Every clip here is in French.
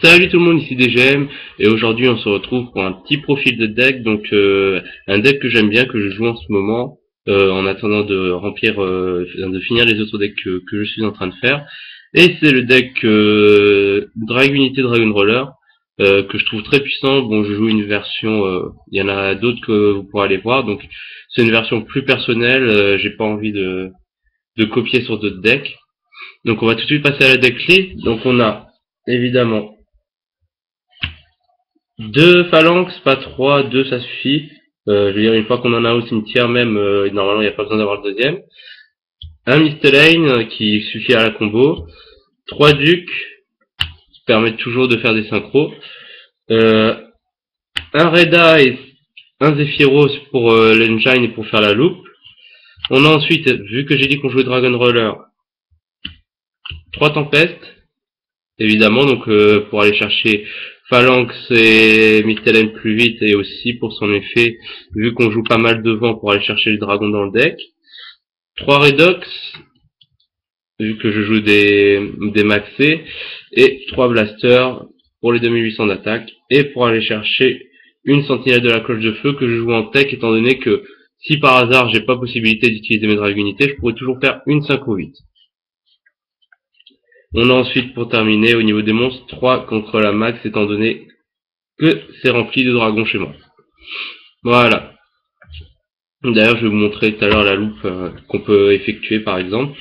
Salut tout le monde, ici DGM, et aujourd'hui on se retrouve pour un petit profil de deck, donc un deck que j'aime bien, que je joue en ce moment, en attendant de remplir, de finir les autres decks que je suis en train de faire. Et c'est le deck Drag Unity Dragon Roller, que je trouve très puissant. Bon, je joue une version, il y en a d'autres que vous pourrez aller voir, donc c'est une version plus personnelle, j'ai pas envie de copier sur d'autres decks. Donc on va tout de suite passer à la deck clé, donc on a évidemment deux phalanx, pas trois, deux ça suffit. Je veux dire, une fois qu'on en a au cimetière même, normalement il n'y a pas besoin d'avoir le deuxième. Un Mistelaine qui suffit à la combo. Trois ducs qui permettent toujours de faire des synchros. Euh, un Reda et un Zephyros pour l'engine et pour faire la loupe. On a ensuite, vu que j'ai dit qu'on jouait Dragon Roller, trois tempestes, évidemment, donc pour aller chercher Phalanx et Mistelaine plus vite, et aussi pour son effet, vu qu'on joue pas mal devant pour aller chercher le dragon dans le deck. 3 Redox, vu que je joue des maxés, et 3 Blasters pour les 2800 d'attaque, et pour aller chercher une sentinelle de la cloche de feu que je joue en tech, étant donné que si par hasard j'ai pas possibilité d'utiliser mes dragunités, je pourrais toujours faire une 5 ou 8. On a ensuite, pour terminer, au niveau des monstres, 3 contre la max, étant donné que c'est rempli de dragons chez moi. Voilà. D'ailleurs, je vais vous montrer tout à l'heure la loupe qu'on peut effectuer, par exemple.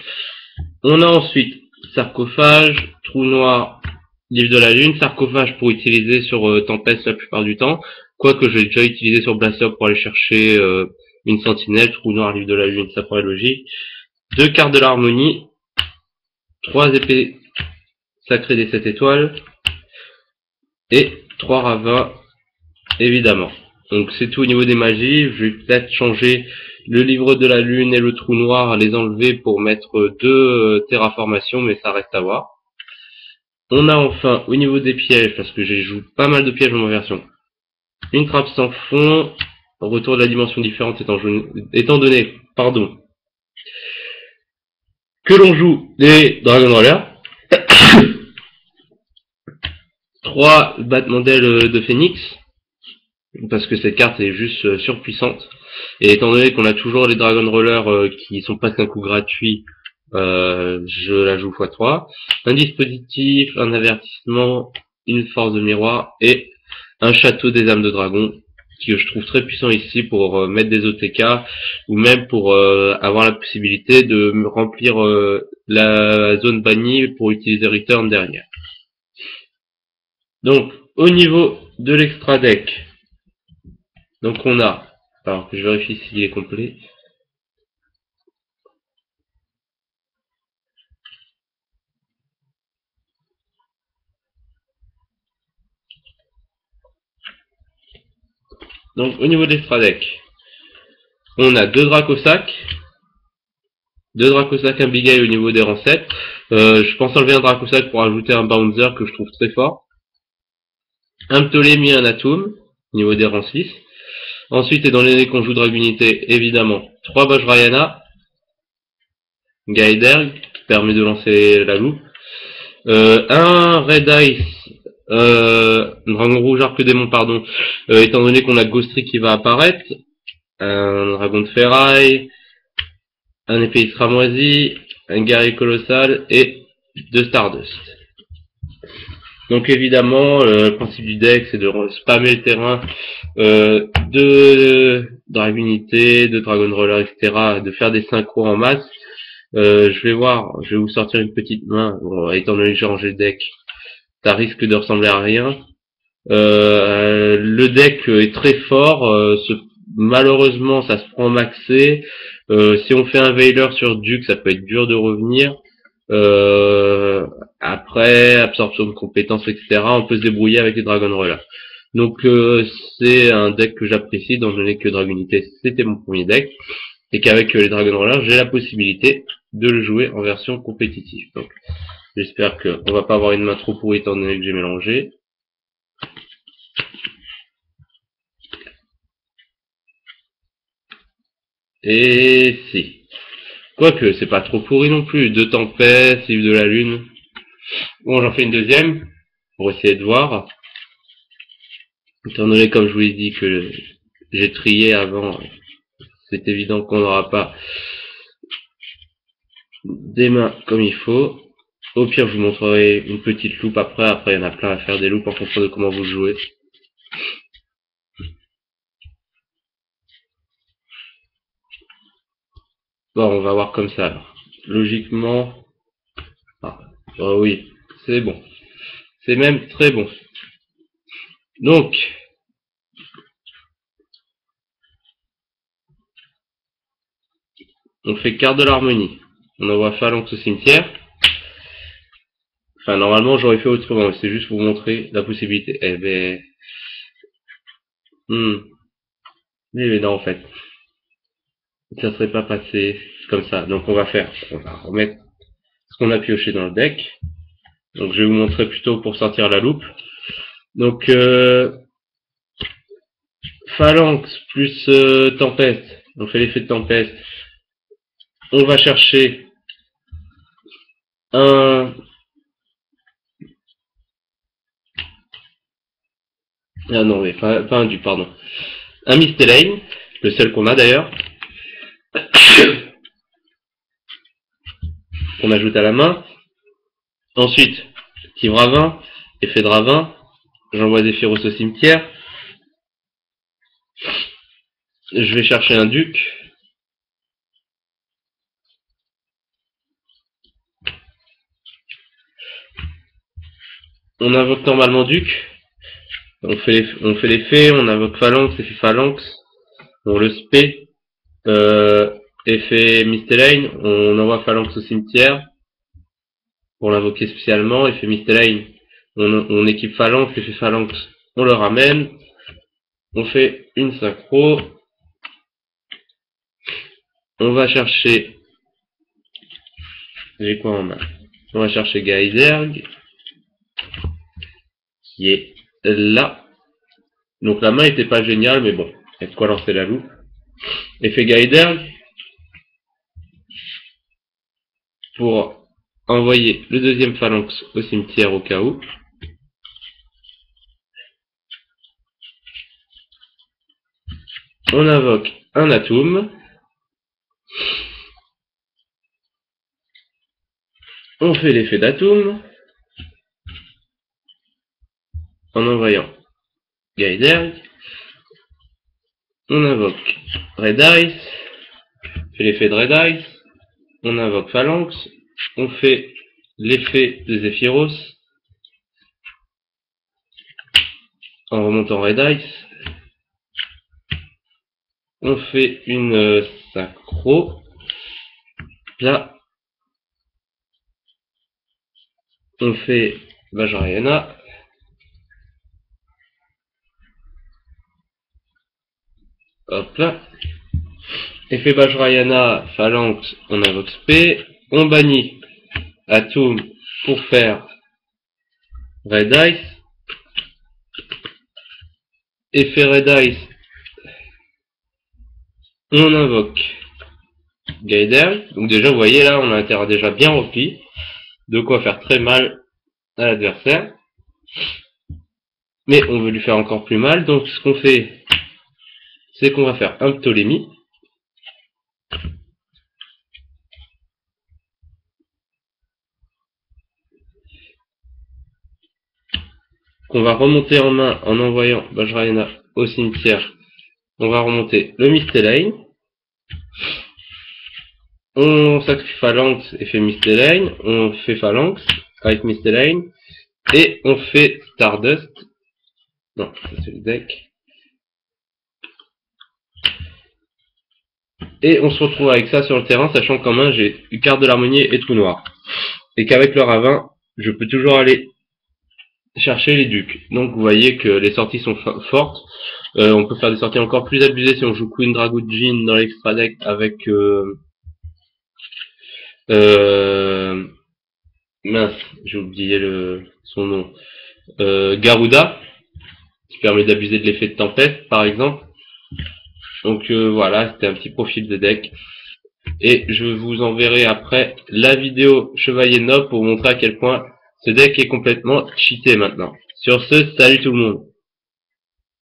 On a ensuite sarcophage, trou noir, livre de la lune, sarcophage pour utiliser sur Tempest la plupart du temps, quoique j'ai déjà utilisé sur Blaster pour aller chercher une sentinelle, trou noir, livre de la lune, ça paraît logique. Deux cartes de l'harmonie, trois épées sacrées des 7 étoiles, et trois ravins, évidemment. Donc c'est tout au niveau des magies, je vais peut-être changer le livre de la lune et le trou noir, les enlever pour mettre deux terraformations, mais ça reste à voir. On a enfin, au niveau des pièges, parce que j'ai joué pas mal de pièges dans ma version, une trappe sans fond, retour de la dimension différente étant donné, que l'on joue les Dragon Rollers, trois battements d'ailes de Phoenix, parce que cette carte est juste surpuissante, et étant donné qu'on a toujours les Dragon Rollers qui sont presque un coup gratuit, je la joue x3, un dispositif, un avertissement, une force de miroir, et un château des âmes de dragon, que je trouve très puissant ici pour mettre des OTK, ou même pour avoir la possibilité de remplir la zone bannie pour utiliser Return derrière. Donc, au niveau de l'extra deck, donc on a, alors que je vérifie s'il est complet, donc au niveau de l'extra deck, on a deux Dracosac, un Big Eye au niveau des rangs 7. Je pense enlever un Dracosac pour ajouter un Bouncer que je trouve très fort. Un Ptolémie, un Atum, au niveau des rangs 6. Ensuite, étant donné qu'on joue Dragunité, évidemment, 3 Vajrayana, Gaeder, qui permet de lancer la loupe. Un Red Ice, Dragon Rouge Arc Démon, pardon, étant donné qu'on a Ghostry qui va apparaître. Un Dragon de Ferraille, un épée Ramoisi, un guerrier colossal et deux Stardust. Donc évidemment, le principe du deck, c'est de spammer le terrain de Dragunité, de Dragon Roller, etc., de faire des synchros en masse. Je vais voir, je vais vous sortir une petite main. Bon, étant donné que j'ai rangé le deck, ça risque de ressembler à rien. Le deck est très fort. Malheureusement, ça se prend maxé. Si on fait un Veiler sur Duke, ça peut être dur de revenir. Après, absorption de compétences, etc., on peut se débrouiller avec les Dragon Rollers. Donc c'est un deck que j'apprécie, étant donné que Dragunité c'était mon premier deck, et qu'avec les Dragon Rollers, j'ai la possibilité de le jouer en version compétitive. Donc j'espère qu'on va pas avoir une main trop pourrie étant donné que j'ai mélangé. Et si. Quoique, c'est pas trop pourri non plus. Deux tempêtes, livre de la lune. Bon, j'en fais une deuxième. pour essayer de voir. Étant donné, comme je vous l'ai dit, que j'ai trié avant, c'est évident qu'on n'aura pas des mains comme il faut. Au pire, je vous montrerai une petite loupe après. Après, il y en a plein à faire des loupes en fonction de comment vous jouez. Bon, on va voir comme ça alors. Logiquement, oh oui, c'est bon. C'est même très bon. Donc, on fait carte de l'harmonie. On envoie phalanx au cimetière. Enfin, normalement, j'aurais fait autrement. C'est juste pour vous montrer la possibilité. Eh ben... Mais non, en fait. Ça serait pas passé comme ça. Donc, on va remettre ce qu'on a pioché dans le deck. Donc, je vais vous montrer plutôt pour sortir la loupe. Donc, phalanx plus tempeste. On fait l'effet de tempeste. On va chercher un... Ah non, mais pas un duc, pardon. Un Mystélane, le seul qu'on a d'ailleurs. On ajoute à la main. Ensuite, petit Ravin, effet de Ravin. J'envoie des Féroces au cimetière. Je vais chercher un duc. On invoque normalement duc. On fait l'effet, on invoque phalanx, effet phalanx. On le spé. Effet Mystélane, on envoie phalanx au cimetière. Pour l'invoquer spécialement, effet Mystélane, on équipe phalanx, effet phalanx, on le ramène. On fait une synchro. On va chercher... J'ai quoi en main? On va chercher Gaïzerg, qui est là. Donc la main était pas géniale, mais bon, il y a de quoi lancer la loupe. Effet Gaïzerg, pour envoyer le deuxième phalanx au cimetière au cas où. On invoque un Atum. On fait l'effet d'Atum en envoyant Gaïzerg. On invoque Red Ice, fait l'effet de Red Ice. On invoque Phalanx. On fait l'effet de Zephyros en remontant Red Ice. On fait une synchro. Là, on fait Vajrayana. Hop là. Effet Vajrayana, Phalanx, on invoque Spé. On bannit Atum pour faire Red Ice. Effet Red Ice, on invoque Gaïzerg. Donc déjà, vous voyez là, on a un terrain déjà bien rempli. De quoi faire très mal à l'adversaire. Mais on veut lui faire encore plus mal. Donc ce qu'on fait, c'est qu'on va faire un Ptolémie. Qu'on va remonter en main en envoyant Vajrayana au cimetière. On va remonter le Mystélane. On sacrifie Phalanx et fait Mystélane. On fait Phalanx avec Mystélane. Et on fait Stardust. Non, ça c'est le deck. Et on se retrouve avec ça sur le terrain, sachant qu'en main j'ai une carte de l'harmonie et trou noir. Et qu'avec le Ravin, je peux toujours aller chercher les ducs. Donc vous voyez que les sorties sont fortes. On peut faire des sorties encore plus abusées si on joue Queen Dragoudjin dans l'extra deck avec mince, j'ai oublié son nom. Garuda, qui permet d'abuser de l'effet de tempête par exemple. Donc voilà, c'était un petit profil de deck. Et je vous enverrai après la vidéo Chevalier Noble pour vous montrer à quel point Ce deck est complètement cheaté maintenant. Sur ce, salut tout le monde.